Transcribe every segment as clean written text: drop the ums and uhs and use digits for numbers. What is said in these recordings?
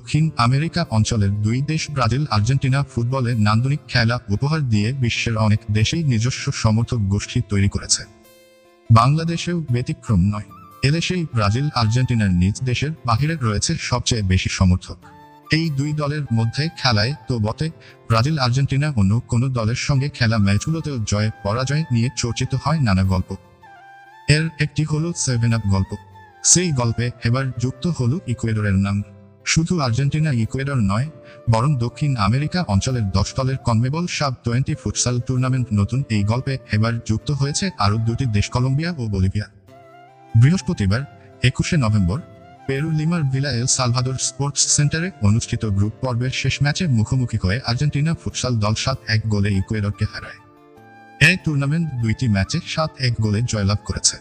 দক্ষিণ আমেরিকা অঞ্চলের দুই দেশ ব্রাজিল আর্জেন্টিনা ফুটবলে নান্দনিক খেলা উপহার দিয়ে বিশ্বের অনেক দেশেই নিজস্ব সমর্থক গোষ্ঠী তৈরি করেছে। বাংলাদেশেও ব্যতিক্রম নয়। এদেশেই ব্রাজিল আর্জেন্টিনার নিজ দেশের বাহিরে রয়েছে সবচেয়ে বেশি সমর্থক। এই দুই দলের মধ্যে খেলায় তো বটে, ব্রাজিল আর্জেন্টিনা অন্য কোনো দলের সঙ্গে খেলা ম্যাচগুলোতেও জয় পরাজয় নিয়ে চর্চিত হয় নানা গল্প। এর একটি হলো 7 আপ গল্প। সেই গল্পে এবার যুক্ত হলো ইকুয়েডরের নাম। শুধু আর্জেন্টিনা ইকুয়েডর নয়, বরং দক্ষিণ আমেরিকা অঞ্চলের 10 দলের কনমেবল সাব-20 ফুটসাল টুর্নামেন্ট। নতুন এই গল্পে এবার যুক্ত হয়েছে আরও দুটি দেশ, কলম্বিয়া ও বলিভিয়া। বৃহস্পতিবার 21 নভেম্বর পেরু লিমার ভিলা এল সালভাদোর স্পোর্টস সেন্টারে অনুষ্ঠিত গ্রুপ পর্বের শেষ ম্যাচে মুখোমুখি হয়ে আর্জেন্টিনা ফুটসাল দল 7-1 গোলে ইকুয়েডরকে হারায়। এই টুর্নামেন্ট 2টি ম্যাচে 7-1 গোলে জয়লাভ করেছে,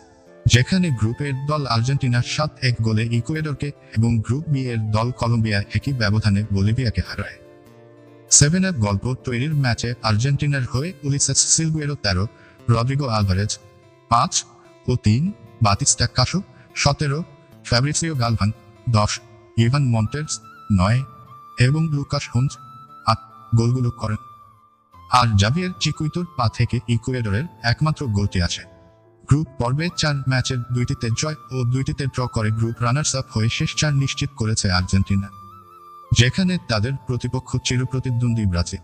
যেখানে গ্রুপ এর দল আর্জেন্টিনা 7-1 গোলে ইকুয়েডরকে এবং গ্রুপ বি এর দল কলম্বিয়া একই ব্যবধানে বলিভিয়াকে হারায়। 7 আপ গল্প তৈরির ম্যাচে আর্জেন্টিনার হয়ে উলিসেস সিলগুয়েরো 13, রদ্রিগো আলভারেজ 5 ও 3, Batista Caso 17, Fabricio Galvan 10, Ivan Montez 9 এবং লুকাস হুঞ্জ 8 গোলগুলো করেন। আর জাভিয়ের চিকুইতোর পা থেকে ইকুয়েডরের একমাত্র গোলটি আছে। গ্রুপ পর্বে 4 ম্যাচের 2টিতে জয় ও 2টিতে ড্র করে গ্রুপ রানার্স আপ হয়ে শেষ 4 নিশ্চিত করেছে আর্জেন্টিনা, যেখানে তাদের প্রতিপক্ষ চিরপ্রতিদ্বন্দ্বী ব্রাজিল।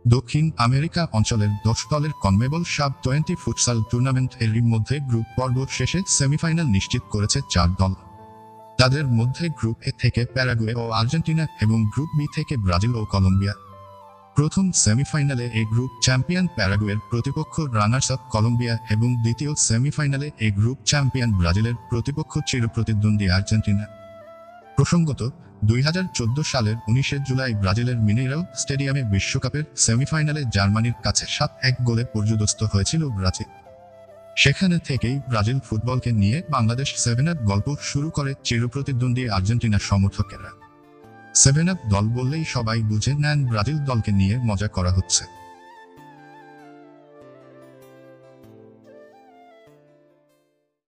দক্ষিণ আমেরিকা অঞ্চলের 10 দলের কনমেবল সাব-20 ফুটসাল টুর্নামেন্ট এরই মধ্যে গ্রুপ পর্ব শেষে সেমিফাইনাল নিশ্চিত করেছে 4 দল। তাদের মধ্যে গ্রুপ এ থেকে প্যারাগুয়ে ও আর্জেন্টিনা এবং গ্রুপ বি থেকে ব্রাজিল ও কলম্বিয়া। প্রথম সেমিফাইনালে এই গ্রুপ চ্যাম্পিয়ন প্যারাগুয়ের প্রতিপক্ষ রানার্স আপ কলম্বিয়া এবং দ্বিতীয় সেমিফাইনালে এই গ্রুপ চ্যাম্পিয়ন ব্রাজিলের প্রতিপক্ষ চিরপ্রতিদ্বন্দ্বী আর্জেন্টিনা। প্রসঙ্গত, 2014 সালের 19 জুলাই ব্রাজিলের মিনেইরাও স্টেডিয়ামে বিশ্বকাপের সেমিফাইনালে জার্মানির কাছে 7-1 গোলে পর্যুদস্ত হয়েছিল ব্রাজিল। সেখানে থেকেই ব্রাজিল ফুটবলকে নিয়ে বাংলাদেশ 7 আপ গল্প শুরু করে চিরপ্রতিদ্বন্দ্বী আর্জেন্টিনা সমর্থকেরা। 7 আপ দল বললেই সবাই বুঝে নেন ব্রাজিল দলকে নিয়ে মজা করা হচ্ছে।